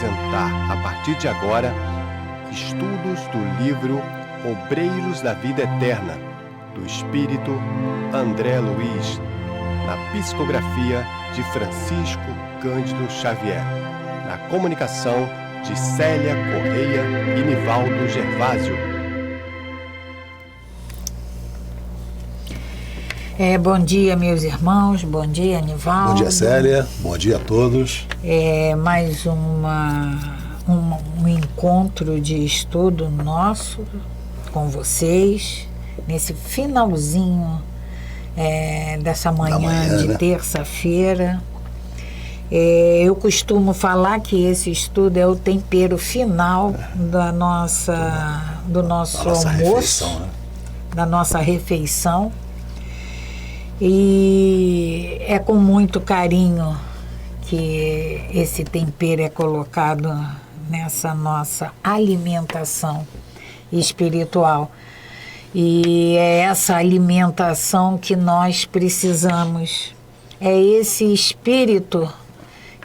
apresentar, a partir de agora, estudos do livro Obreiros da Vida Eterna, do Espírito André Luiz, na psicografia de Francisco Cândido Xavier, na comunicação de Célia Correia e Nivaldo Gervásio. Bom dia, meus irmãos, bom dia, Nivaldo. Bom dia, Célia, bom dia a todos. Mais um encontro de estudo nosso com vocês, nesse finalzinho dessa manhã de terça-feira. Eu costumo falar que esse estudo é o tempero final do nosso almoço, refeição, né? Da nossa refeição. E é com muito carinho que esse tempero é colocado nessa nossa alimentação espiritual. E é essa alimentação que nós precisamos. É esse espírito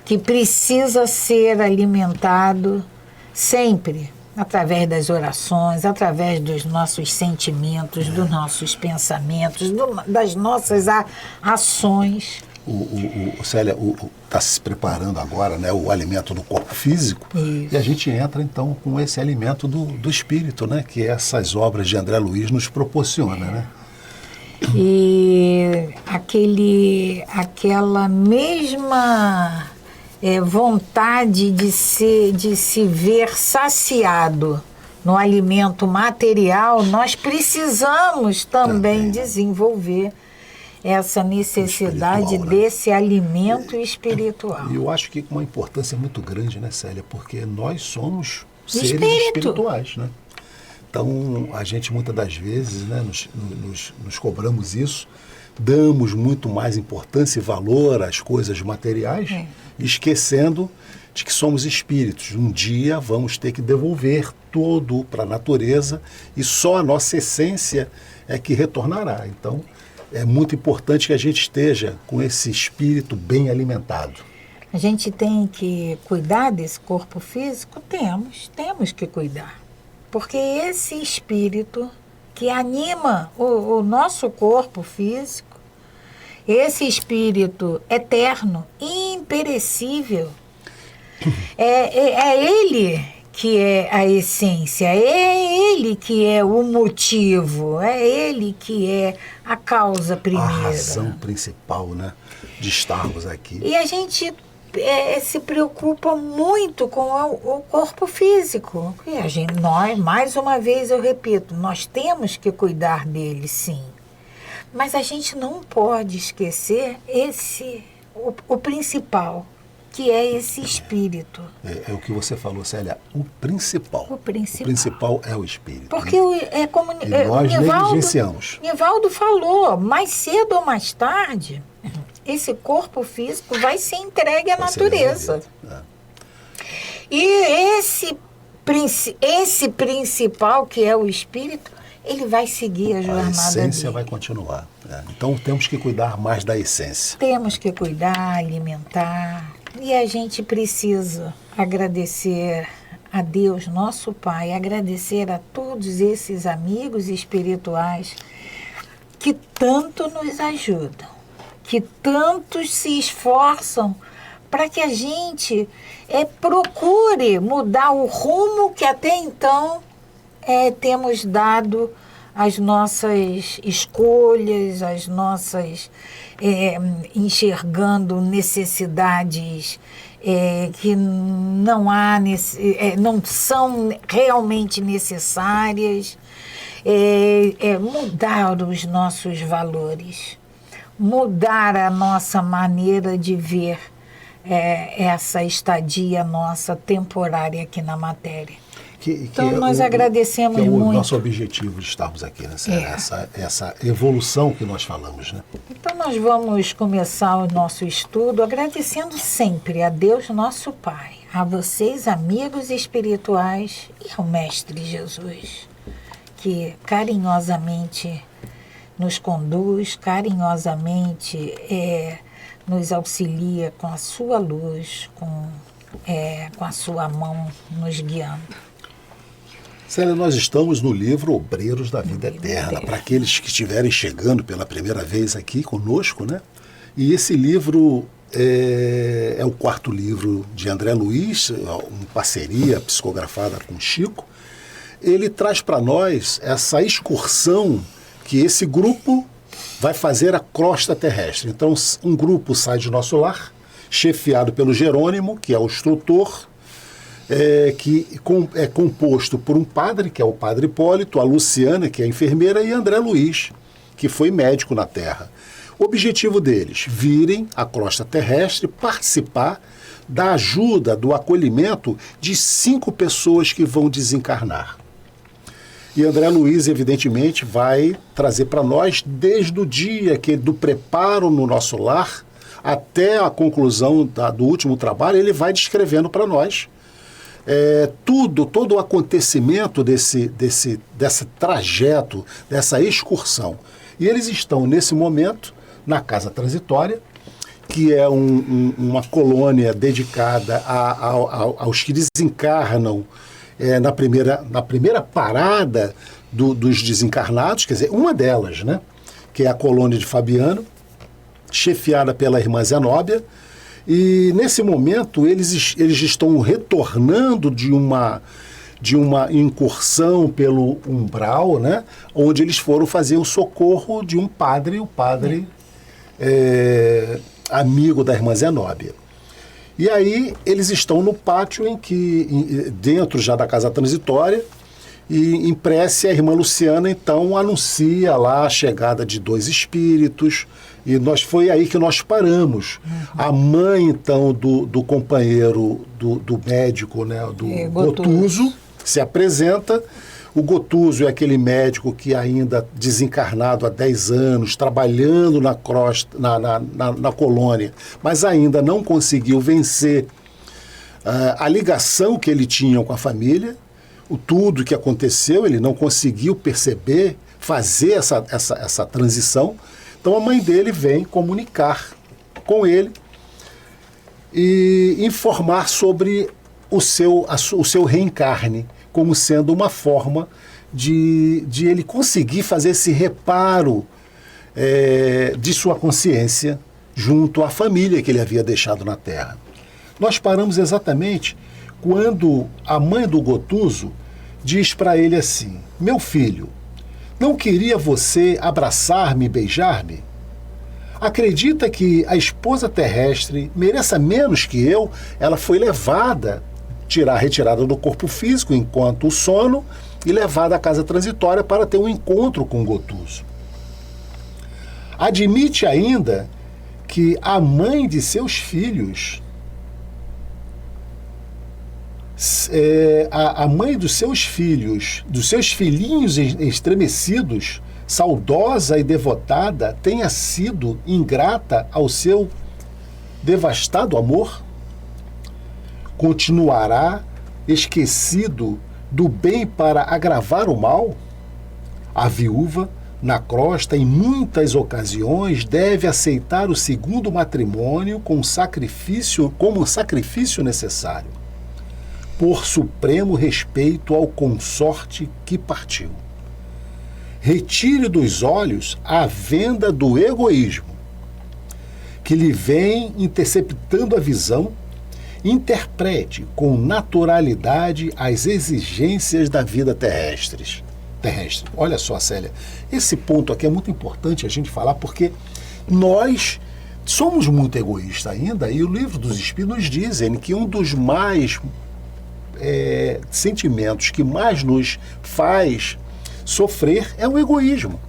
que precisa ser alimentado sempre, através das orações, através dos nossos sentimentos, dos nossos pensamentos, das nossas ações. Célia, está se preparando agora, né, o alimento do corpo físico. Isso. E a gente entra então com esse alimento do espírito, né, que essas obras de André Luiz nos proporcionam, né? E aquela mesma vontade de se ver saciado no alimento material, nós precisamos também desenvolver essa necessidade desse alimento espiritual. E eu acho que com uma importância muito grande, né, Célia? Porque nós somos seres espirituais, né? Então, a gente muitas das vezes, né, nos cobramos isso, damos muito mais importância e valor às coisas materiais, esquecendo de que somos espíritos. Um dia vamos ter que devolver tudo para a natureza e só a nossa essência é que retornará. Então, é muito importante que a gente esteja com esse espírito bem alimentado. A gente tem que cuidar desse corpo físico? Temos que cuidar. Porque esse espírito que anima o nosso corpo físico, esse espírito eterno, imperecível, é ele que é a essência, é ele que é o motivo, é ele que é a causa primeira. A razão principal, né, de estarmos aqui. E a gente se preocupa muito com o corpo físico. E nós, mais uma vez eu repito, nós temos que cuidar dele, sim. Mas a gente não pode esquecer o principal, que é esse espírito. É o que você falou, Célia, o principal. O principal é o espírito. Porque né? Nós negligenciamos. Nivaldo falou, mais cedo ou mais tarde, esse corpo físico vai ser entregue à natureza. E esse principal, que é o espírito, ele vai seguir a jornada dele. A essência vai continuar. Então temos que cuidar mais da essência. Temos que cuidar, alimentar. E a gente precisa agradecer a Deus, nosso Pai, agradecer a todos esses amigos espirituais que tanto nos ajudam, que tantos se esforçam para que a gente procure mudar o rumo que até então temos dado às nossas escolhas, às nossas enxergando necessidades que não são realmente necessárias, mudar os nossos valores, mudar a nossa maneira de ver essa estadia nossa temporária aqui na matéria. Então nós agradecemos muito. É o nosso objetivo de estarmos aqui, né? Essa evolução que nós falamos, né? Então nós vamos começar o nosso estudo agradecendo sempre a Deus nosso Pai, a vocês amigos espirituais e ao Mestre Jesus, que carinhosamente nos conduz, carinhosamente nos auxilia com a sua luz, com com a sua mão nos guiando. Célia, nós estamos no livro Obreiros da Vida Eterna, para aqueles que estiverem chegando pela primeira vez aqui conosco, né? E esse livro é o quarto livro de André Luiz, uma parceria psicografada com Chico. Ele traz para nós essa excursão que esse grupo vai fazer à crosta terrestre. Então, um grupo sai de nosso lar, chefiado pelo Jerônimo, que é o instrutor, que é composto por um padre, que é o padre Hipólito, a Luciana, que é a enfermeira, e André Luiz, que foi médico na Terra. O objetivo deles, virem à crosta terrestre, participar da ajuda, do acolhimento de 5 pessoas que vão desencarnar. E André Luiz, evidentemente, vai trazer para nós, desde o dia do preparo no nosso lar, até a conclusão do último trabalho, ele vai descrevendo para nós todo o acontecimento desse trajeto, dessa excursão. E eles estão, nesse momento, na Casa Transitória, que é uma colônia dedicada aos que desencarnam na primeira parada dos desencarnados, quer dizer, uma delas, né, que é a colônia de Fabiano, chefiada pela irmã Zenóbia. E nesse momento eles estão retornando de uma incursão pelo umbral, né, onde eles foram fazer o socorro de um padre, o padre amigo da irmã Zenóbia. E aí eles estão no pátio dentro já da Casa Transitória, e em prece a irmã Luciana então anuncia lá a chegada de 2 espíritos, e foi aí que nós paramos. A mãe então do companheiro do médico, né, do Gotuso, se apresenta. O Gotuso é aquele médico que ainda desencarnado há 10 anos, trabalhando na colônia, mas ainda não conseguiu vencer a ligação que ele tinha com a família, tudo que aconteceu, ele não conseguiu perceber, fazer essa transição. Então a mãe dele vem comunicar com ele e informar sobre o seu reencarne, como sendo uma forma de ele conseguir fazer esse reparo de sua consciência junto à família que ele havia deixado na Terra. Nós paramos exatamente quando a mãe do Gotuso diz para ele assim: meu filho, não queria você abraçar-me e beijar-me? Acredita que a esposa terrestre mereça menos que eu? Ela foi retirada do corpo físico enquanto o sono e levada à casa transitória para ter um encontro com Gotuso. Admite ainda que a mãe de seus filhos, a mãe dos seus filhos, dos seus filhinhos estremecidos, saudosa e devotada, tenha sido ingrata ao seu devastado amor? Continuará esquecido do bem para agravar o mal? A viúva, na crosta, em muitas ocasiões, deve aceitar o segundo matrimônio como sacrifício necessário, por supremo respeito ao consorte que partiu. Retire dos olhos a venda do egoísmo, que lhe vem interceptando a visão. Interprete com naturalidade as exigências da vida terrestre. Olha só, Célia, esse ponto aqui é muito importante a gente falar, porque nós somos muito egoístas ainda, e o livro dos Espíritos nos dizem que um dos sentimentos que mais nos faz sofrer é o egoísmo,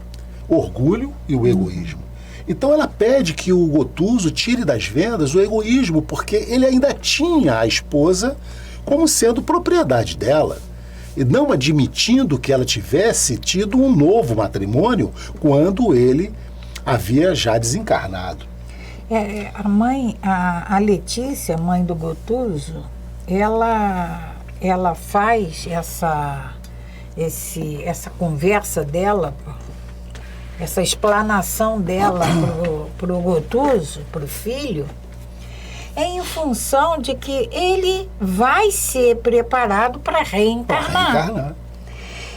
orgulho e o egoísmo. Então ela pede que o Gotuso tire das vendas o egoísmo, porque ele ainda tinha a esposa como sendo propriedade dela, e não admitindo que ela tivesse tido um novo matrimônio quando ele havia já desencarnado. A Letícia, mãe do Gotuso, ela faz essa conversa dela, essa explanação dela para o Gotuso, para o filho, é em função de que ele vai ser preparado para reencarnar.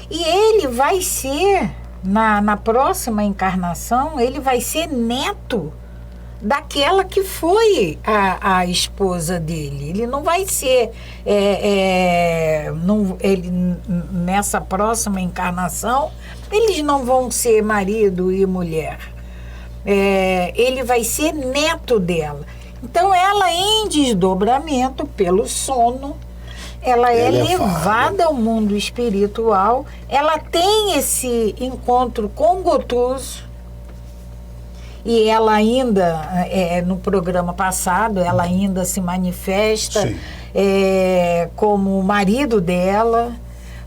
E ele vai ser, na próxima encarnação, ele vai ser neto daquela que foi a esposa dele. Ele não vai ser, nessa próxima encarnação, eles não vão ser marido e mulher. Ele vai ser neto dela. Então, ela, em desdobramento pelo sono, ela é levada ao mundo espiritual, ela tem esse encontro com Gotuso, e ela ainda, no programa passado, ela ainda se manifesta como o marido dela,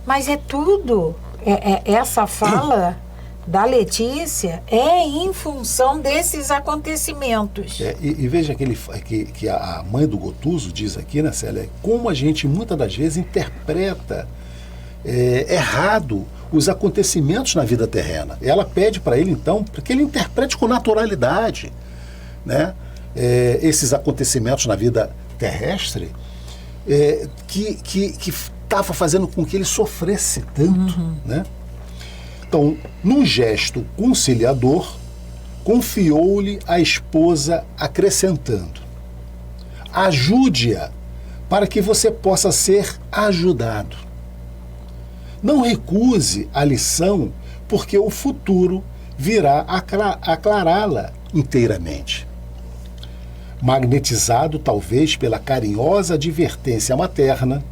mas é tudo, essa fala da Letícia é em função desses acontecimentos. E veja que a mãe do Gotuso diz aqui, né, Célia, como a gente muitas das vezes interpreta errado os acontecimentos na vida terrena. Ela pede para ele, então, para que ele interprete com naturalidade, né, esses acontecimentos na vida terrestre que estava fazendo com que ele sofresse tanto, né? Então, num gesto conciliador, confiou-lhe a esposa, acrescentando: ajude-a para que você possa ser ajudado. Não recuse a lição, porque o futuro virá aclará-la inteiramente. Magnetizado talvez pela carinhosa advertência materna,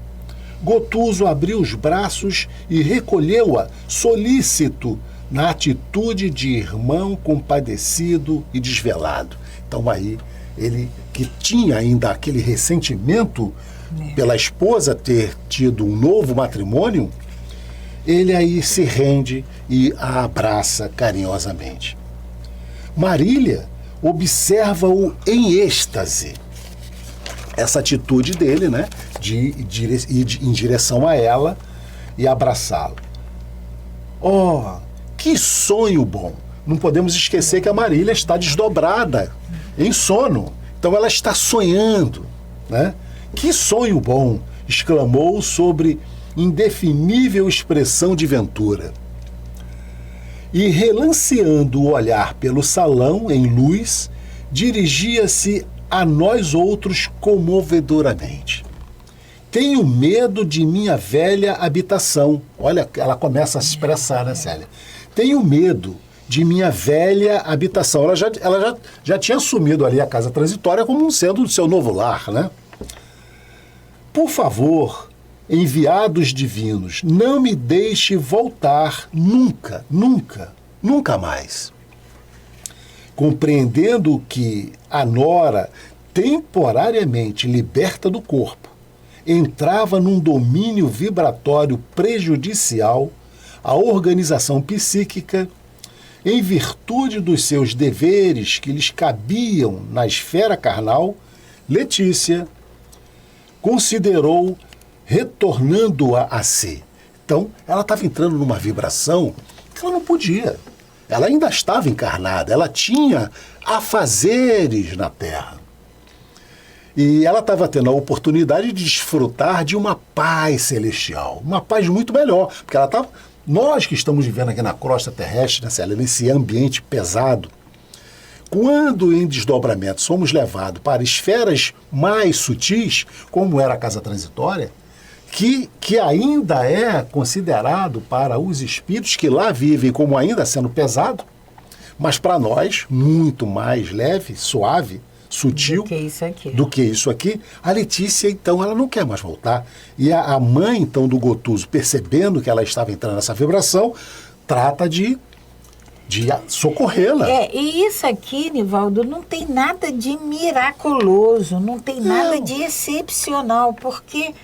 Gotuso abriu os braços e recolheu-a solícito na atitude de irmão compadecido e desvelado. Então aí, ele que tinha ainda aquele ressentimento pela esposa ter tido um novo matrimônio, ele aí se rende e a abraça carinhosamente. Marília observa-o em êxtase. Essa atitude dele, né, de ir em direção a ela e abraçá-la. Oh, que sonho bom! Não podemos esquecer que a Marília está desdobrada, em sono. Então ela está sonhando, né? Que sonho bom! Exclamou sobre indefinível expressão de ventura. E, relanceando o olhar pelo salão em luz, dirigia-se a nós outros comovedoramente. Tenho medo de minha velha habitação. Olha, ela começa a se expressar, né, Célia? Tenho medo de minha velha habitação. Ela já tinha assumido ali a casa transitória como sendo o seu novo lar, né? Por favor, enviados divinos, não me deixe voltar nunca, nunca, nunca mais. Compreendendo que a nora, temporariamente liberta do corpo, entrava num domínio vibratório prejudicial à organização psíquica, em virtude dos seus deveres que lhes cabiam na esfera carnal, Letícia considerou retornando-a a si. Então, ela estava entrando numa vibração que ela não podia. Ela ainda estava encarnada, ela tinha afazeres na Terra. E ela estava tendo a oportunidade de desfrutar de uma paz celestial, uma paz muito melhor, porque ela estava... Nós que estamos vivendo aqui na crosta terrestre, né, Célia, nesse ambiente pesado, quando em desdobramento somos levados para esferas mais sutis, como era a casa transitória, que ainda é considerado para os espíritos que lá vivem como ainda sendo pesado, mas para nós muito mais leve, suave, sutil do que isso aqui. A Letícia, então, ela não quer mais voltar. E a mãe, então, do Gotuso, percebendo que ela estava entrando nessa vibração, trata de socorrê-la. E isso aqui, Nivaldo, não tem nada de miraculoso, não tem nada de excepcional, porque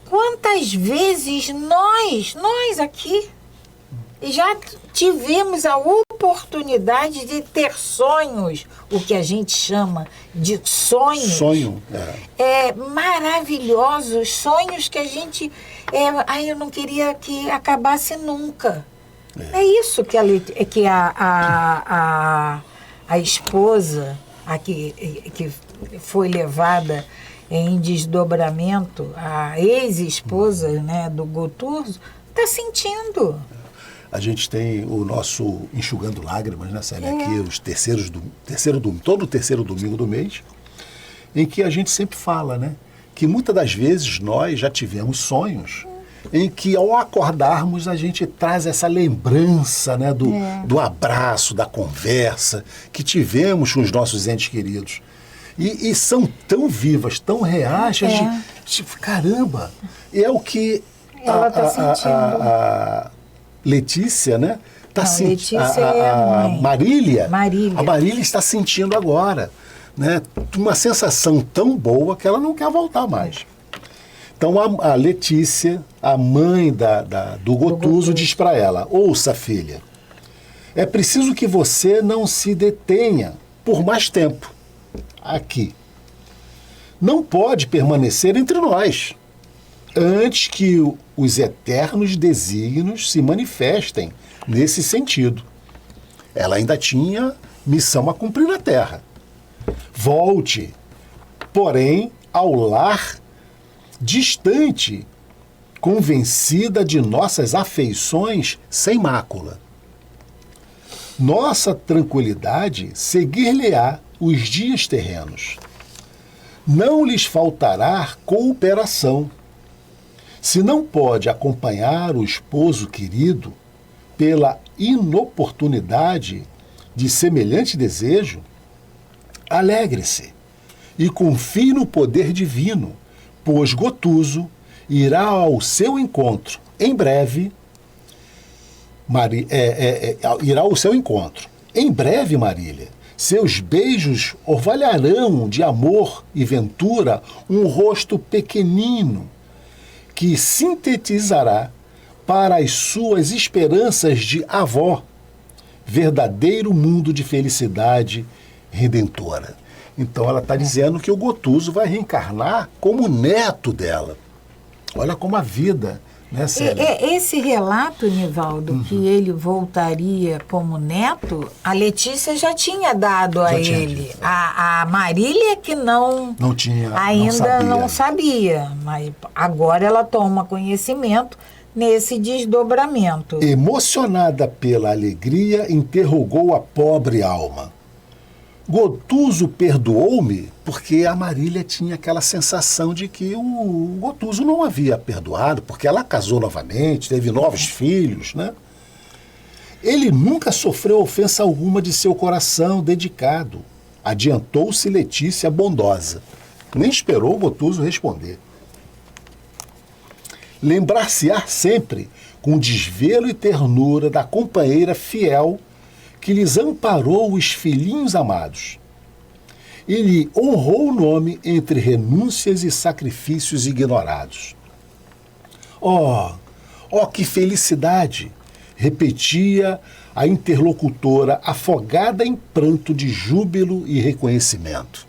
quantas vezes nós aqui já tivemos a oportunidade de ter sonhos, o que a gente chama de sonhos. Sonho. Maravilhosos, sonhos que a gente... eu não queria que acabasse nunca. É isso que a esposa que foi levada em desdobramento, a ex-esposa, né, do Gotuso, está sentindo. A gente tem o nosso Enxugando Lágrimas, né, Célia? Aqui, os todo o terceiro domingo do mês, em que a gente sempre fala, né, que muitas das vezes nós já tivemos sonhos em que, ao acordarmos, a gente traz essa lembrança, né, do abraço, da conversa que tivemos com os nossos entes queridos. E são tão vivas, tão reais, a gente, caramba, é o que ela está sentindo. A Letícia, né? Letícia é a mãe. Marília. A Marília está sentindo agora, né? Uma sensação tão boa que ela não quer voltar mais. Então a Letícia, a mãe do Gotuso, diz para ela: ouça, filha, é preciso que você não se detenha por mais tempo aqui. Não pode permanecer entre nós antes que os eternos desígnios se manifestem nesse sentido. Ela ainda tinha missão a cumprir na Terra. Volte, porém, ao lar distante, convencida de nossas afeições sem mácula. Nossa tranquilidade seguir-lhe-á os dias terrenos. Não lhes faltará cooperação. Se não pode acompanhar o esposo querido pela inoportunidade de semelhante desejo, alegre-se e confie no poder divino, pois Gotuso irá ao seu encontro em breve. Irá ao seu encontro. Em breve, Marília, seus beijos orvalharão de amor e ventura um rosto pequenino que sintetizará para as suas esperanças de avó verdadeiro mundo de felicidade redentora. Então ela está dizendo que o Gotuso vai reencarnar como neto dela. Olha como a vida, né, Célia? Esse relato, Nivaldo, que ele voltaria como neto, a Letícia já tinha dado a ele. A Marília que não tinha, ainda não sabia, mas agora ela toma conhecimento nesse desdobramento. Emocionada pela alegria, interrogou a pobre alma: Gotuso perdoou-me? Porque a Marília tinha aquela sensação de que o Gotuso não havia perdoado, porque ela casou novamente, teve novos filhos, né? Ele nunca sofreu ofensa alguma de seu coração dedicado. Adiantou-se Letícia bondosa. Nem esperou o Gotuso responder. Lembrar-se-á sempre com desvelo e ternura da companheira fiel que lhes amparou os filhinhos amados. E lhe honrou o nome entre renúncias e sacrifícios ignorados. Oh, que felicidade! Repetia a interlocutora, afogada em pranto de júbilo e reconhecimento.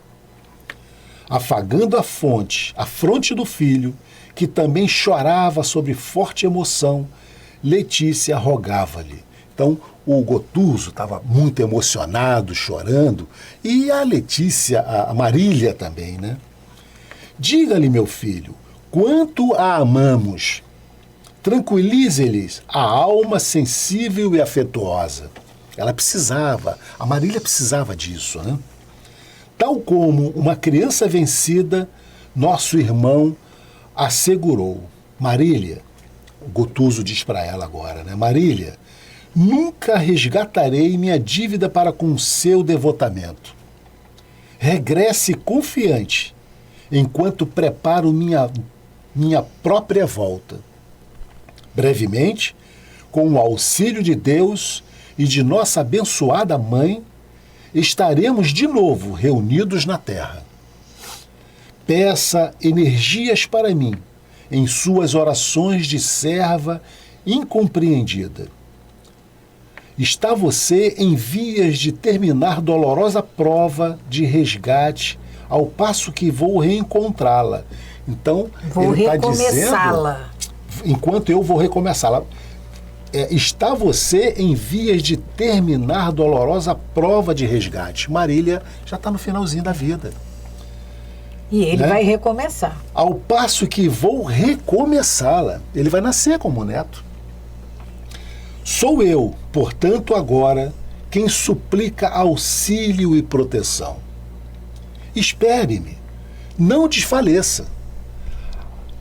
Afagando a fronte do filho, que também chorava sobre forte emoção, Letícia rogava-lhe. Então, o Gotuso estava muito emocionado, chorando, e a Letícia, a Marília também, né? Diga-lhe, meu filho, quanto a amamos. Tranquilize-lhes a alma sensível e afetuosa. Ela precisava, a Marília precisava disso, né? Tal como uma criança vencida, nosso irmão assegurou. Marília, o Gotuso diz para ela agora, né? Marília, nunca resgatarei minha dívida para com seu devotamento. Regresse confiante, enquanto preparo minha própria volta. Brevemente, com o auxílio de Deus e de nossa abençoada mãe, estaremos de novo reunidos na terra. Peça energias para mim em suas orações de serva incompreendida. Está você em vias de terminar dolorosa prova de resgate, ao passo que vou reencontrá-la. Então, vou recomeçá-la. Enquanto eu vou recomeçá-la. está você em vias de terminar dolorosa prova de resgate. Marília já está no finalzinho da vida. E ele né? vai recomeçar. Ao passo que vou recomeçá-la. Ele vai nascer como neto. Sou eu, portanto, agora, quem suplica auxílio e proteção. Espere-me, não desfaleça.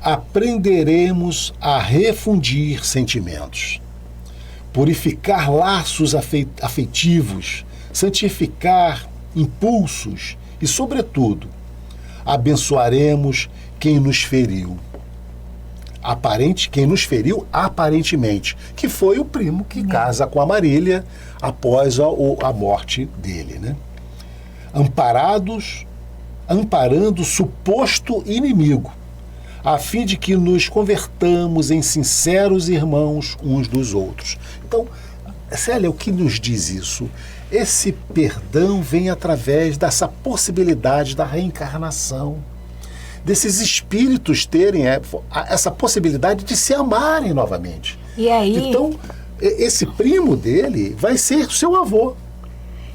Aprenderemos a refundir sentimentos, purificar laços afetivos, santificar impulsos e, sobretudo, abençoaremos quem nos feriu. Quem nos feriu aparentemente, que foi o primo que casa com a Marília após a morte dele, né? Amparando o suposto inimigo, a fim de que nos convertamos em sinceros irmãos uns dos outros. Então, Célia, o que nos diz isso? Esse perdão vem através dessa possibilidade da reencarnação, desses espíritos terem essa possibilidade de se amarem novamente. E aí, então, esse primo dele vai ser seu avô.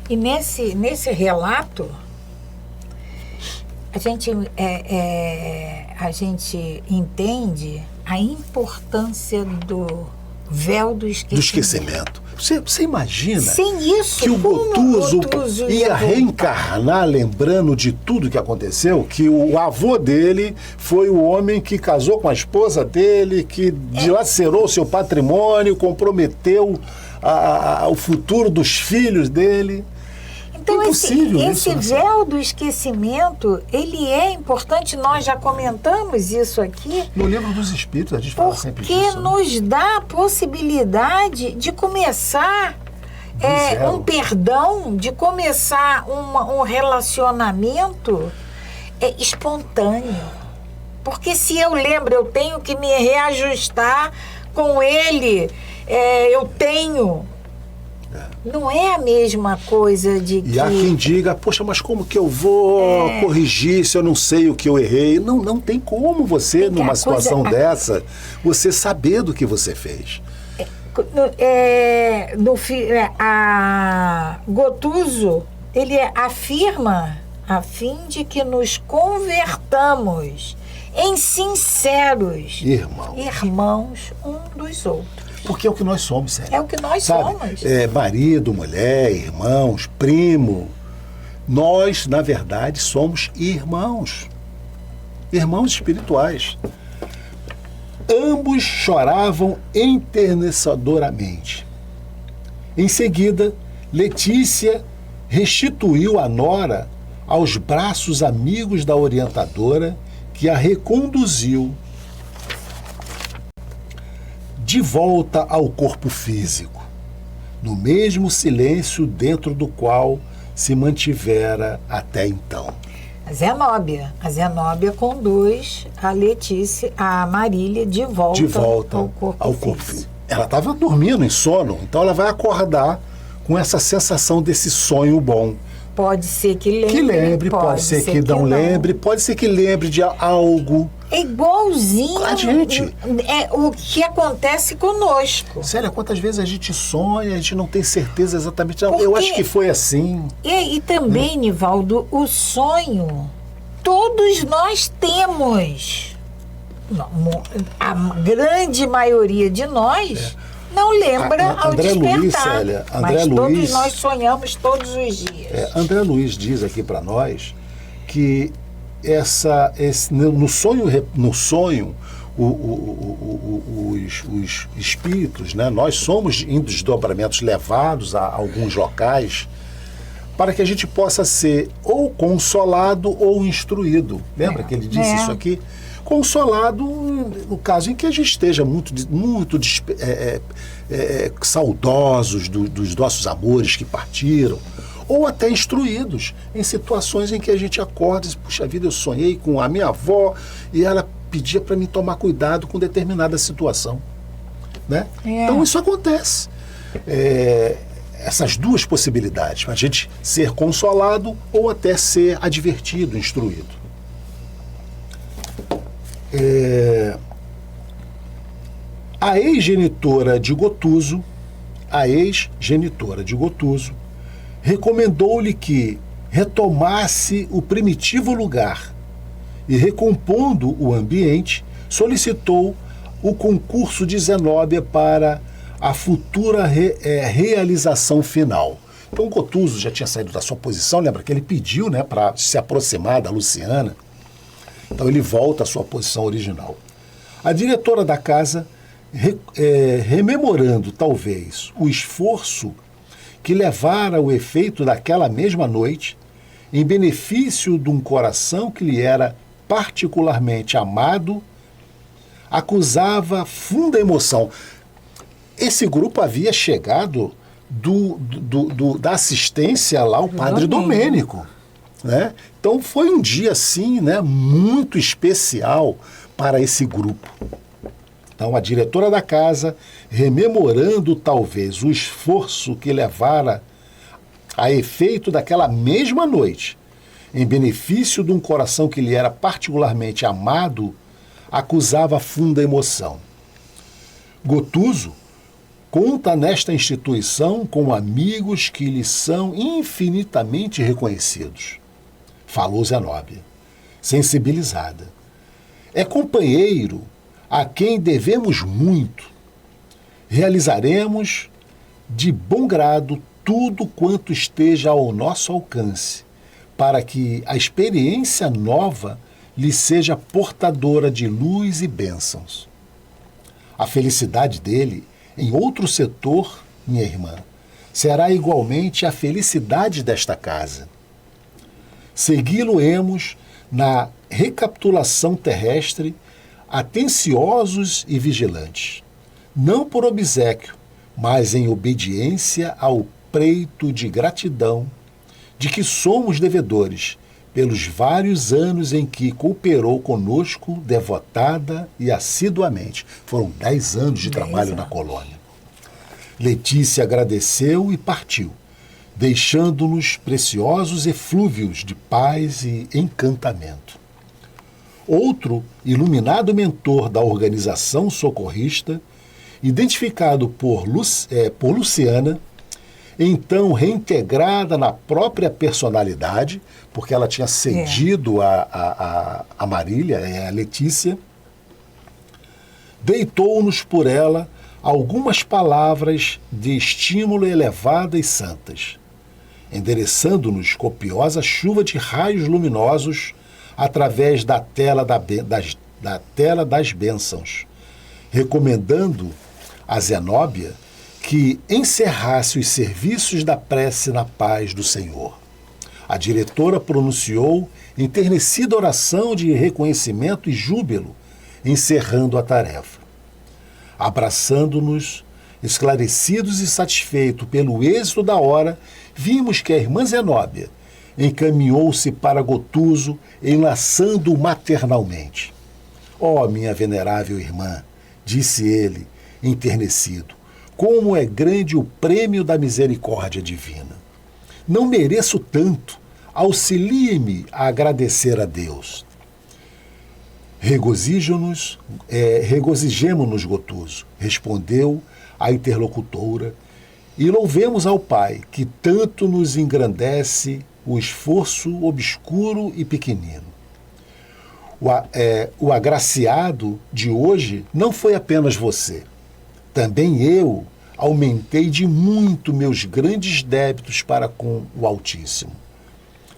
E nesse relato, a gente entende a importância do véu do esquecimento. Você imagina sem isso, que o Gotuso ia reencarnar lembrando de tudo que aconteceu? Que o avô dele foi o homem que casou com a esposa dele, que dilacerou seu patrimônio, comprometeu o futuro dos filhos dele. Então, esse né? véu do esquecimento, ele é importante, nós já comentamos isso aqui. No livro dos Espíritos, a gente fala sempre disso. Porque nos dá a possibilidade de começar um perdão, de começar um relacionamento espontâneo. Porque se eu lembro, eu tenho que me reajustar com ele, eu tenho... Não é a mesma coisa de que... E há quem diga, poxa, mas como que eu vou corrigir se eu não sei o que eu errei? Não tem como você, numa situação dessa, você saber do que você fez. Gotuso, ele afirma a fim de que nos convertamos em sinceros irmãos um dos outros. Porque é o que nós somos, Célia. É o que nós somos. Marido, mulher, irmãos, primo. Nós, na verdade, somos irmãos. Irmãos espirituais. Ambos choravam enternecedoramente. Em seguida, Letícia restituiu a nora aos braços amigos da orientadora, que a reconduziu de volta ao corpo físico, no mesmo silêncio dentro do qual se mantivera até então. A Zenóbia conduz a Marília de volta ao corpo físico. Ela estava dormindo em sono, então ela vai acordar com essa sensação desse sonho bom. Pode ser que lembre, pode ser que não lembre, pode ser que lembre de algo. É igualzinho a gente. O que acontece conosco. Célia, quantas vezes a gente sonha, a gente não tem certeza exatamente. Eu acho que foi assim. E também, Nivaldo, o sonho, todos nós temos. A grande maioria de nós não lembra ao André despertar. Luiz, Célia, mas todos nós sonhamos todos os dias. André Luiz diz aqui para nós que no sonho os espíritos, né, nós somos em desdobramentos levados a alguns locais para que a gente possa ser ou consolado ou instruído. Lembra que ele disse isso aqui? Consolado no caso em que a gente esteja muito saudosos dos nossos amores que partiram, ou até instruídos em situações em que a gente acorda e diz, puxa vida, eu sonhei com a minha avó e ela pedia para mim tomar cuidado com determinada situação, né? Então isso acontece. Essas duas possibilidades, a gente ser consolado ou até ser advertido, instruído. A ex-genitora de Gotuso, recomendou-lhe que retomasse o primitivo lugar e, recompondo o ambiente, solicitou o concurso de Zenóbia para a futura realização final. Então, Gotuso já tinha saído da sua posição, lembra que ele pediu, né, para se aproximar da Luciana. Então, ele volta à sua posição original. A diretora da casa, rememorando talvez o esforço que levara o efeito daquela mesma noite, em benefício de um coração que lhe era particularmente amado, acusava funda emoção. Esse grupo havia chegado da assistência lá ao padre Domênico, né? Então foi um dia assim, né, muito especial para esse grupo. Então a diretora da casa, rememorando talvez o esforço que levara a efeito daquela mesma noite, em benefício de um coração que lhe era particularmente amado, acusava funda emoção. Gotuso conta nesta instituição com amigos que lhe são infinitamente reconhecidos. Falou Zenóbia, sensibilizada. É companheiro a quem devemos muito. Realizaremos de bom grado tudo quanto esteja ao nosso alcance, para que a experiência nova lhe seja portadora de luz e bênçãos. A felicidade dele em outro setor, minha irmã, será igualmente a felicidade desta casa. Segui-lo-emos na recapitulação terrestre, atenciosos e vigilantes, não por obséquio, mas em obediência ao preito de gratidão de que somos devedores pelos vários anos em que cooperou conosco devotada e assiduamente. Foram 10 anos de trabalho na colônia. Letícia agradeceu e partiu, deixando-nos preciosos eflúvios de paz e encantamento. Outro iluminado mentor da organização socorrista, identificado por Luciana, então reintegrada na própria personalidade, porque ela tinha cedido a Marília, a Letícia, deitou-nos por ela algumas palavras de estímulo elevadas e santas, endereçando-nos copiosa chuva de raios luminosos através da tela das bênçãos, recomendando a Zenóbia que encerrasse os serviços da prece na paz do Senhor. A diretora pronunciou enternecida oração de reconhecimento e júbilo, encerrando a tarefa. Abraçando-nos, esclarecidos e satisfeitos pelo êxito da hora, vimos que a irmã Zenóbia encaminhou-se para Gotuso, enlaçando-o maternalmente. Ó, minha venerável irmã, disse ele, enternecido, como é grande o prêmio da misericórdia divina. Não mereço tanto, auxilie-me a agradecer a Deus. Regozijemo-nos, Gotuso, respondeu a interlocutora, e louvemos ao Pai, que tanto nos engrandece o esforço obscuro e pequenino. O agraciado de hoje não foi apenas você. Também eu aumentei de muito meus grandes débitos para com o Altíssimo.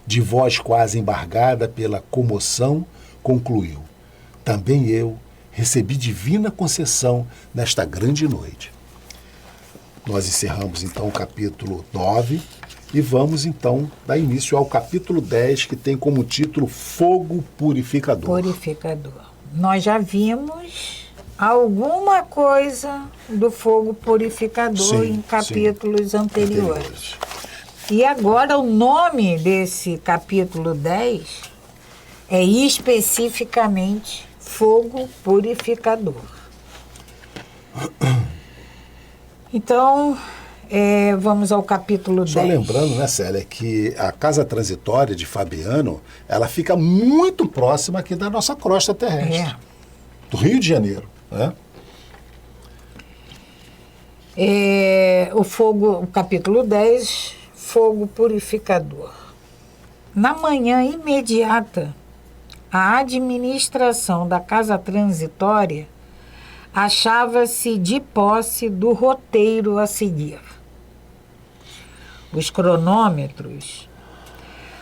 De voz quase embargada pela comoção, concluiu: também eu recebi divina concessão nesta grande noite. Nós encerramos então o capítulo 9 e vamos então dar início ao capítulo 10, que tem como título Fogo Purificador. Purificador. Nós já vimos alguma coisa do fogo purificador em capítulos anteriores. E agora o nome desse capítulo 10 é especificamente Fogo Purificador. Então, vamos ao capítulo 10. Só lembrando, né, Célia, que a casa transitória de Fabiano, ela fica muito próxima aqui da nossa crosta terrestre, do Rio de Janeiro, né? O fogo, o capítulo 10, fogo purificador. Na manhã imediata, a administração da casa transitória achava-se de posse do roteiro a seguir. Os cronômetros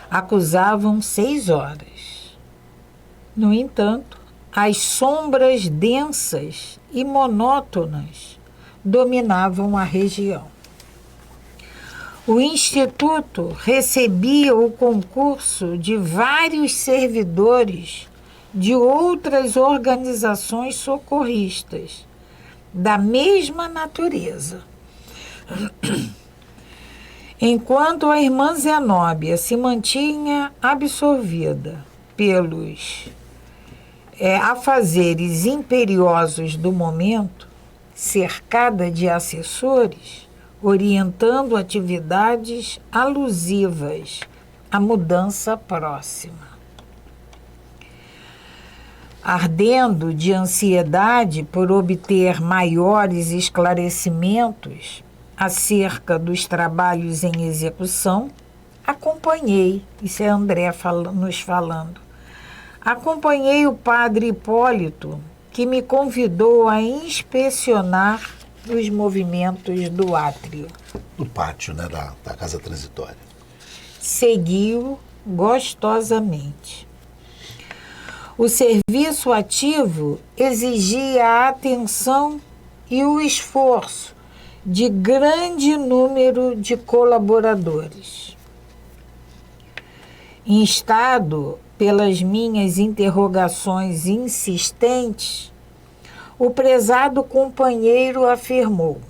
acusavam 6 horas. No entanto, as sombras densas e monótonas dominavam a região. O Instituto recebia o concurso de vários servidores de outras organizações socorristas, da mesma natureza. Enquanto a irmã Zenóbia se mantinha absorvida pelos afazeres imperiosos do momento, cercada de assessores, orientando atividades alusivas à mudança próxima. Ardendo de ansiedade por obter maiores esclarecimentos acerca dos trabalhos em execução, acompanhei, isso é André nos falando, acompanhei o padre Hipólito, que me convidou a inspecionar os movimentos do átrio. Do pátio, né, da casa transitória. Segui-o gostosamente. O serviço ativo exigia a atenção e o esforço de grande número de colaboradores. Instado pelas minhas interrogações insistentes, o prezado companheiro afirmou,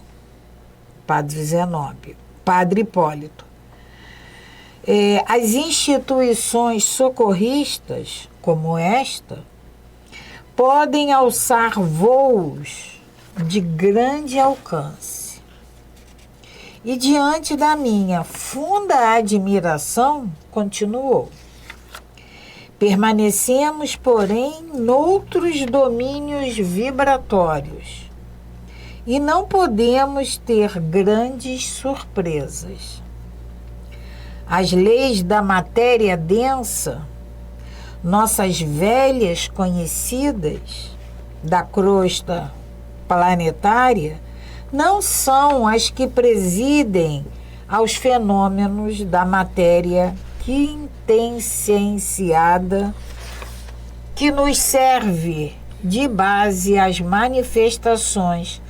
Padre Zenóbio, Padre Hipólito, as instituições socorristas, como esta, podem alçar voos de grande alcance. E diante da minha funda admiração, continuou, permanecemos, porém, noutros domínios vibratórios e não podemos ter grandes surpresas. As leis da matéria densa, nossas velhas conhecidas da crosta planetária, não são as que presidem aos fenômenos da matéria quintessenciada, que nos serve de base às manifestações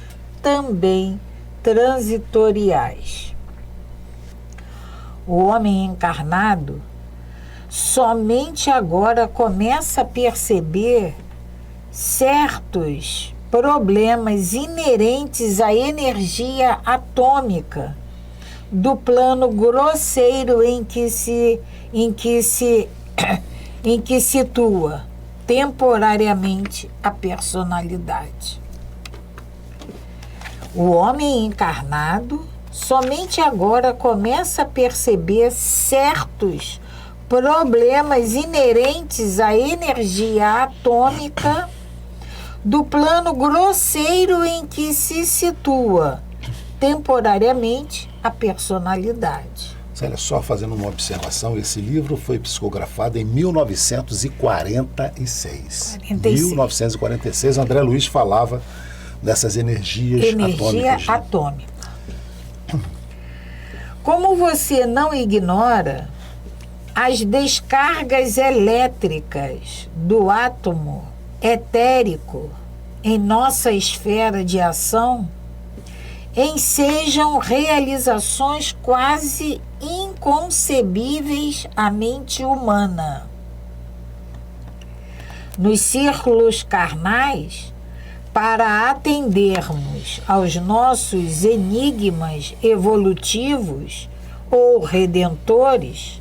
também transitoriais. O homem encarnado somente agora começa a perceber certos problemas inerentes à energia atômica do plano grosseiro em que situa temporariamente a personalidade. O homem encarnado somente agora começa a perceber certos problemas inerentes à energia atômica do plano grosseiro em que se situa temporariamente a personalidade. Célia, só fazendo uma observação, esse livro foi psicografado em 1946. 1946, André Luiz falava dessas energias energia atômicas. Né? Atômica. Como você não ignora, as descargas elétricas do átomo etérico em nossa esfera de ação ensejam realizações quase inconcebíveis à mente humana. Nos círculos carnais, para atendermos aos nossos enigmas evolutivos ou redentores,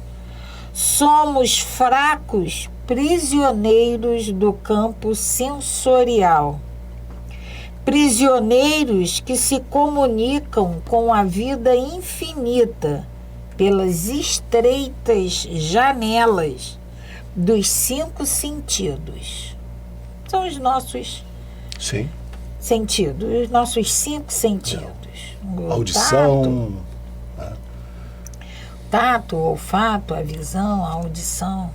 somos fracos prisioneiros do campo sensorial, prisioneiros que se comunicam com a vida infinita pelas estreitas janelas dos 5 sentidos. São os nossos Sim. sentidos, os nossos 5 sentidos. O Audição. Tato, o olfato, a visão, a audição.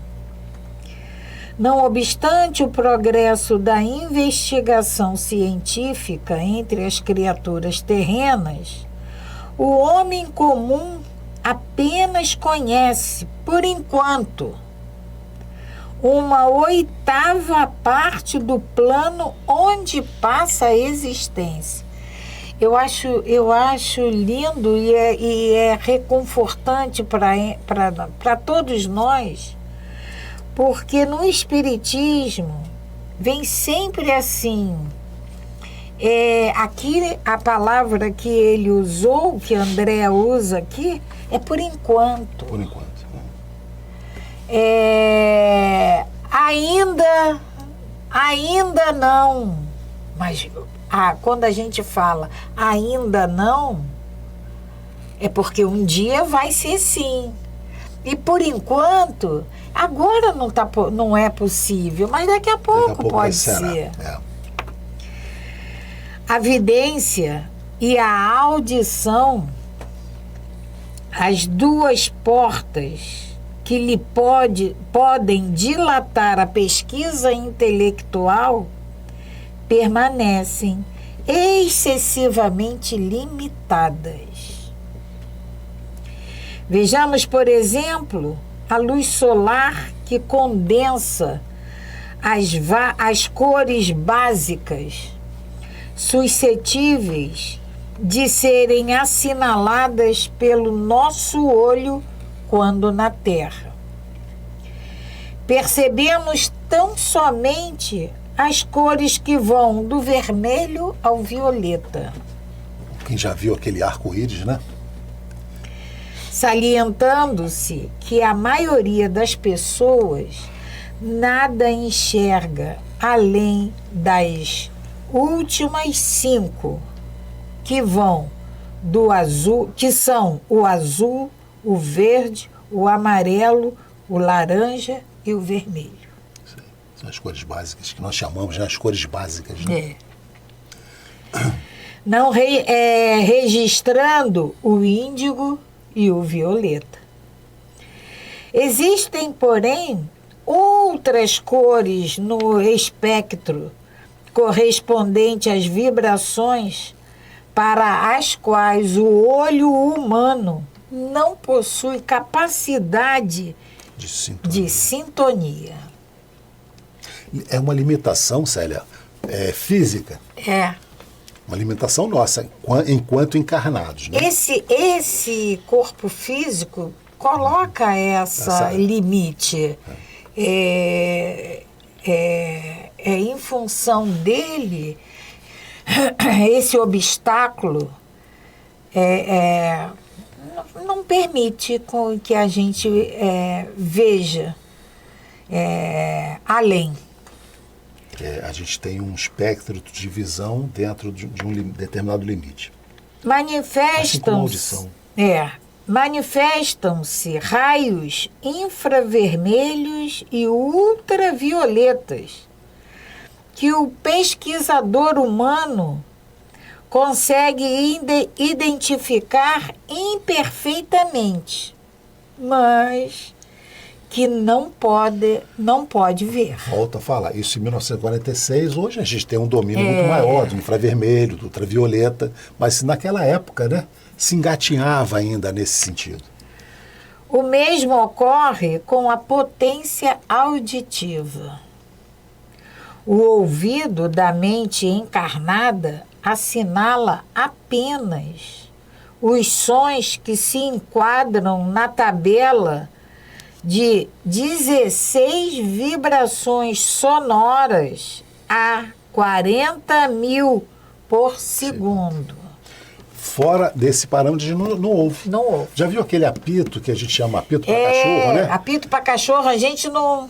Não obstante o progresso da investigação científica entre as criaturas terrenas, o homem comum apenas conhece, por enquanto, uma 8ª parte do plano onde passa a existência. Eu acho lindo e é reconfortante para todos nós, porque no Espiritismo vem sempre assim. Aqui a palavra que ele usou, que André usa aqui, é por enquanto. Por enquanto. Ainda não. Mas quando a gente fala ainda não, é porque um dia vai ser sim. E por enquanto, agora não é possível, mas daqui a pouco pode ser. A vidência e a audição, as 2 portas que lhe podem dilatar a pesquisa intelectual, permanecem excessivamente limitadas. Vejamos, por exemplo, a luz solar que condensa as cores básicas, suscetíveis de serem assinaladas pelo nosso olho quando na Terra. Percebemos tão somente as cores que vão do vermelho ao violeta. Quem já viu aquele arco-íris, né? Salientando-se que a maioria das pessoas nada enxerga além das últimas 5, que vão do azul, que são o azul, o verde, o amarelo, o laranja e o vermelho. São as cores básicas que nós chamamos, né? As cores básicas, né? Não registrando o índigo e o violeta. Existem, porém, outras cores no espectro correspondente às vibrações para as quais o olho humano não possui capacidade de sintonia. É uma limitação, Célia, física. Uma limitação nossa, enquanto encarnados. Né? Esse corpo físico coloca essa limite. Em função dele, esse obstáculo não permite que a gente veja além. A gente tem um espectro de visão dentro de um determinado limite. Manifestam-se raios infravermelhos e ultravioletas que o pesquisador humano consegue identificar imperfeitamente, mas que não pode ver. Volto a falar, isso em 1946, hoje a gente tem um domínio muito maior do infravermelho, do ultravioleta, mas naquela época, né, se engatinhava ainda nesse sentido. O mesmo ocorre com a potência auditiva. O ouvido da mente encarnada assinala apenas os sons que se enquadram na tabela de 16 vibrações sonoras a 40.000 por segundo. Fora desse parâmetro, não ouve. Não ouve. Já viu aquele apito que a gente chama apito para cachorro, né? Apito para cachorro, a gente não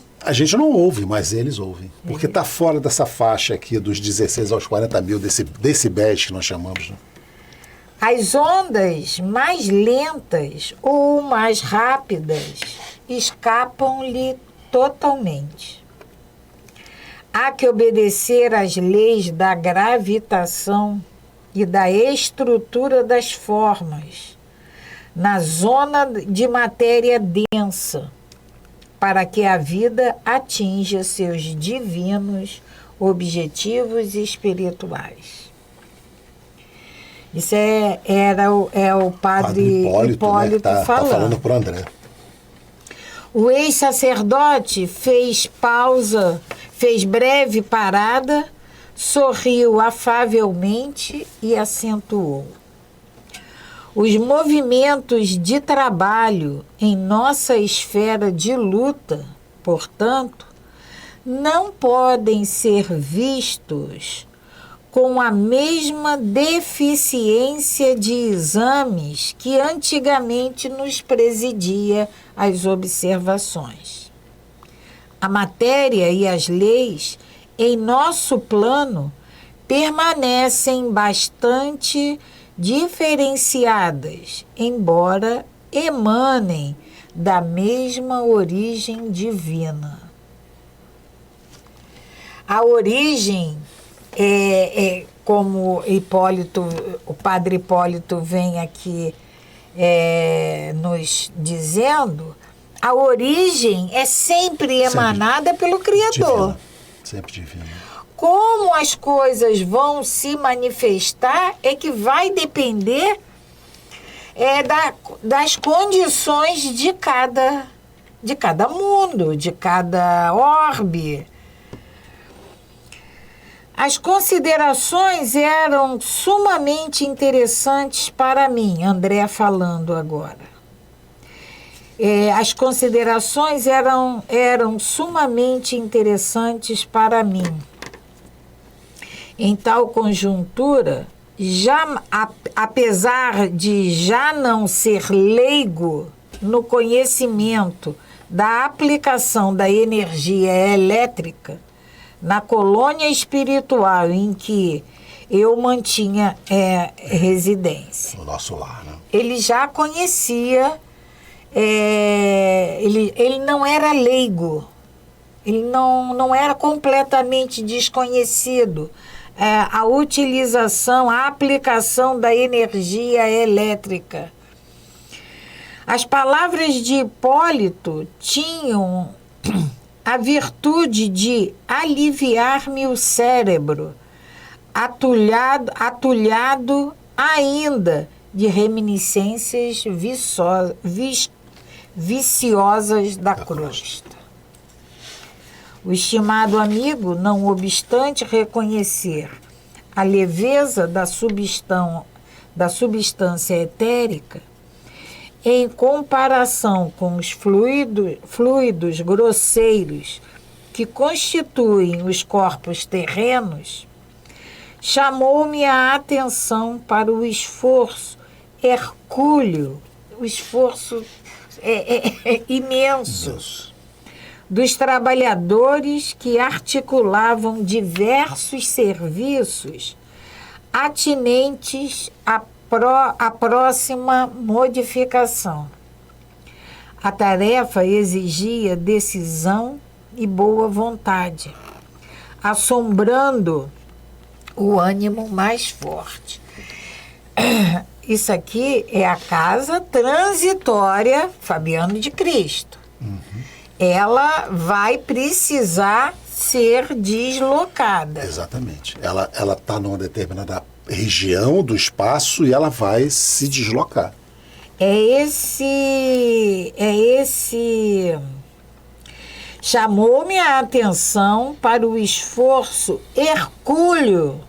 ouve, mas eles ouvem. Porque está fora dessa faixa aqui dos 16 aos 40.000 decibéis que nós chamamos, né? As ondas mais lentas ou mais rápidas escapam-lhe totalmente. Há que obedecer às leis da gravitação e da estrutura das formas, na zona de matéria densa, para que a vida atinja seus divinos objetivos espirituais. Isso é o padre Hipólito, né? falando. Tá falando para o André. O ex-sacerdote fez pausa, fez breve parada, sorriu afavelmente e acentuou: os movimentos de trabalho em nossa esfera de luta, portanto, não podem ser vistos com a mesma deficiência de exames que antigamente nos presidia as observações. A matéria e as leis em nosso plano permanecem bastante diferenciadas, embora emanem da mesma origem divina. A origem como o padre Hipólito vem aqui nos dizendo, a origem é sempre emanada pelo Criador. Divina. Sempre divina. Como as coisas vão se manifestar é que vai depender das condições de cada mundo, de cada orbe. As considerações eram sumamente interessantes para mim, André falando agora. As considerações eram sumamente interessantes para mim. Em tal conjuntura, apesar de já não ser leigo no conhecimento da aplicação da energia elétrica na colônia espiritual em que eu mantinha residência. No nosso lar, né? Ele já conhecia, ele não era leigo, ele não era completamente desconhecido. A utilização, a aplicação da energia elétrica. As palavras de Hipólito tinham a virtude de aliviar-me o cérebro, atulhado ainda de reminiscências viciosas da crosta. O estimado amigo, não obstante reconhecer a leveza da substância etérica, em comparação com os fluidos grosseiros que constituem os corpos terrenos, chamou-me a atenção para o esforço hercúleo, o esforço imenso dos trabalhadores que articulavam diversos serviços atinentes à próxima modificação. A tarefa exigia decisão e boa vontade, assombrando o ânimo mais forte. Isso aqui é a casa transitória Fabiano de Cristo. Uhum. Ela vai precisar ser deslocada. Exatamente. Ela está numa determinada região do espaço e ela vai se deslocar. Chamou-me a atenção para o esforço hercúleo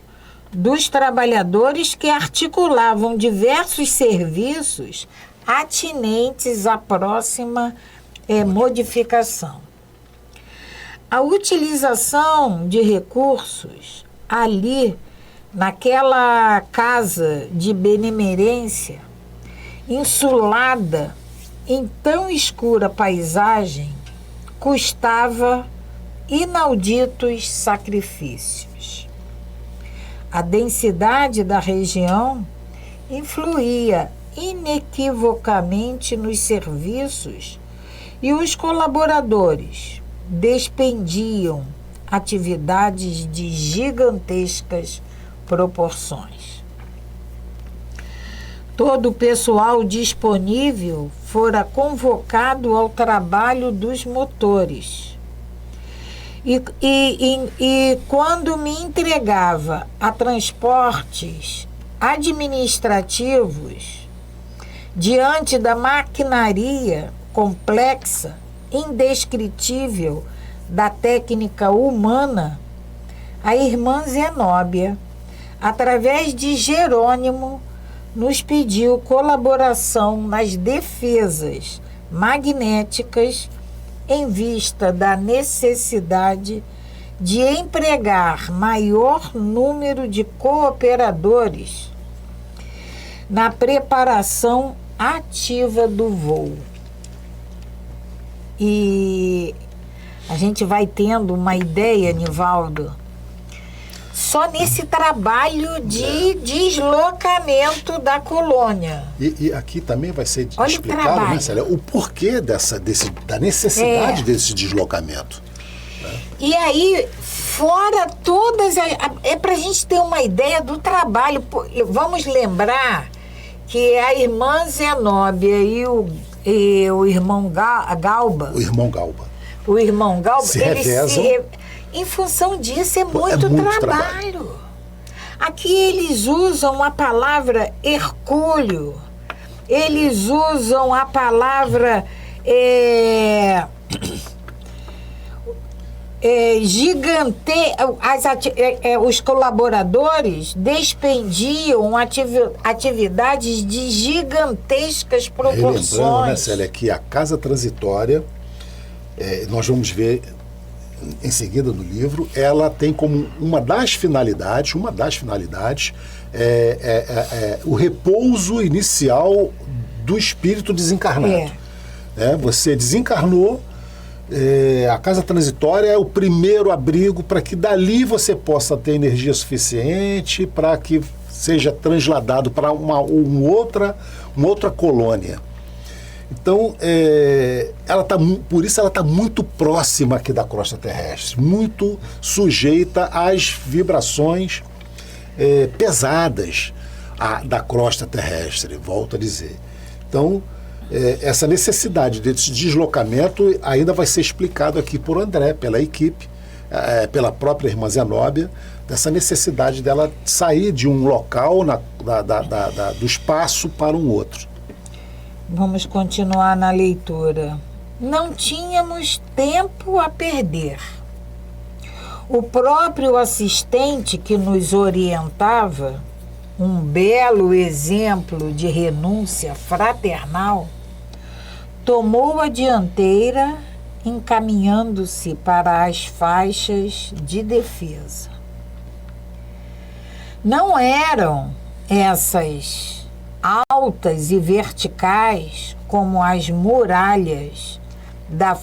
dos trabalhadores que articulavam diversos serviços atinentes à próxima modificação. A utilização de recursos ali, naquela casa de benemerência, insulada em tão escura paisagem, custava inauditos sacrifícios. A densidade da região influía inequivocamente nos serviços e os colaboradores despendiam atividades de gigantescas proporções. Todo o pessoal disponível fora convocado ao trabalho dos motores. E quando me entregava a transportes administrativos, diante da maquinaria complexa, indescritível da técnica humana, a irmã Zenóbia, através de Jerônimo, nos pediu colaboração nas defesas magnéticas em vista da necessidade de empregar maior número de cooperadores na preparação ativa do voo. E a gente vai tendo uma ideia, Nivaldo, só nesse trabalho de deslocamento da colônia. E aqui também vai ser explicado, né, Célia, o porquê da necessidade desse deslocamento. Né? E aí, fora todas... É para a gente ter uma ideia do trabalho. Vamos lembrar que a irmã Zenóbia e o irmão Galba... O irmão Galba, se revezam. Em função disso, é muito trabalho. Aqui eles usam a palavra hercúleo, eles usam a palavra gigante. Os colaboradores despendiam atividades de gigantescas proporções. Lembrando, né, Célia, que a casa transitória, nós vamos ver em seguida no livro, ela tem como uma das finalidades o repouso inicial do espírito desencarnado. Você desencarnou, a casa transitória é o primeiro abrigo para que dali você possa ter energia suficiente para que seja transladado para uma outra colônia. Então, por isso ela está muito próxima aqui da crosta terrestre, muito sujeita às vibrações pesadas da crosta terrestre, volto a dizer. Então, essa necessidade desse deslocamento ainda vai ser explicado aqui por André, pela equipe, pela própria irmã Zenóbia, dessa necessidade dela sair de um local do espaço para um outro. Vamos continuar na leitura. Não tínhamos tempo a perder. O próprio assistente que nos orientava, um belo exemplo de renúncia fraternal, tomou a dianteira, encaminhando-se para as faixas de defesa. Não eram essas altas e verticais como as muralhas das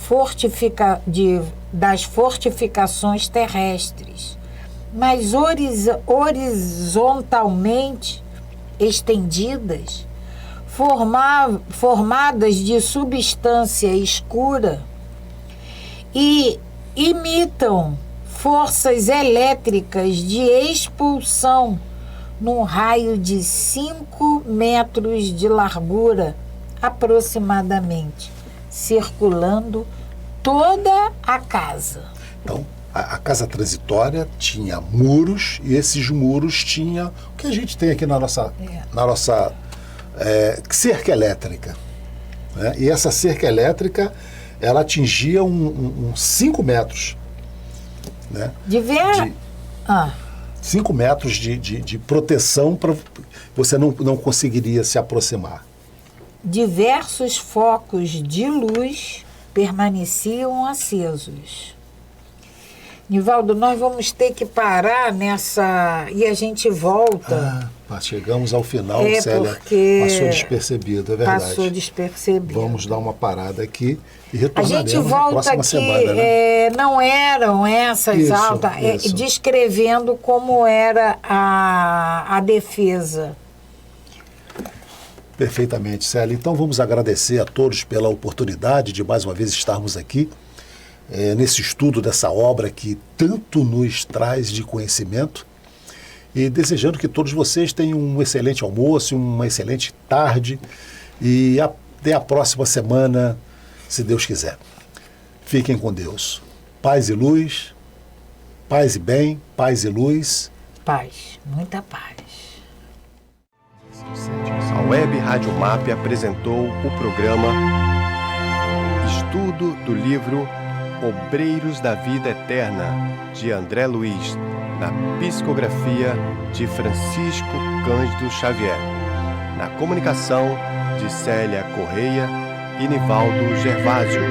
fortificações terrestres, mas horizontalmente estendidas, formadas de substância escura e imitam forças elétricas de expulsão num raio de 5 metros de largura, aproximadamente, circulando toda a casa. Então, a casa transitória tinha muros, e esses muros tinham o que a gente tem aqui na nossa cerca elétrica. Né? E essa cerca elétrica, ela atingia 5 metros. Né? 5 metros de proteção para você não conseguiria se aproximar. Diversos focos de luz permaneciam acesos. Nivaldo, nós vamos ter que parar nessa... E a gente volta. Chegamos ao final, Célia. Passou despercebido, é verdade. Passou despercebido. Vamos dar uma parada aqui e retornaremos na próxima aqui, semana. Né? Não eram essas altas, descrevendo como era a defesa. Perfeitamente, Célia. Então vamos agradecer a todos pela oportunidade de mais uma vez estarmos aqui nesse estudo dessa obra que tanto nos traz de conhecimento, e desejando que todos vocês tenham um excelente almoço, uma excelente tarde, e até a próxima semana, se Deus quiser. Fiquem com Deus. Paz e luz, paz e bem, paz e luz. Paz, muita paz. A Web Rádio MAP apresentou o programa Estudo do livro Obreiros da Vida Eterna, de André Luiz, na psicografia de Francisco Cândido Xavier, na comunicação de Célia Correia e Nivaldo Gervásio.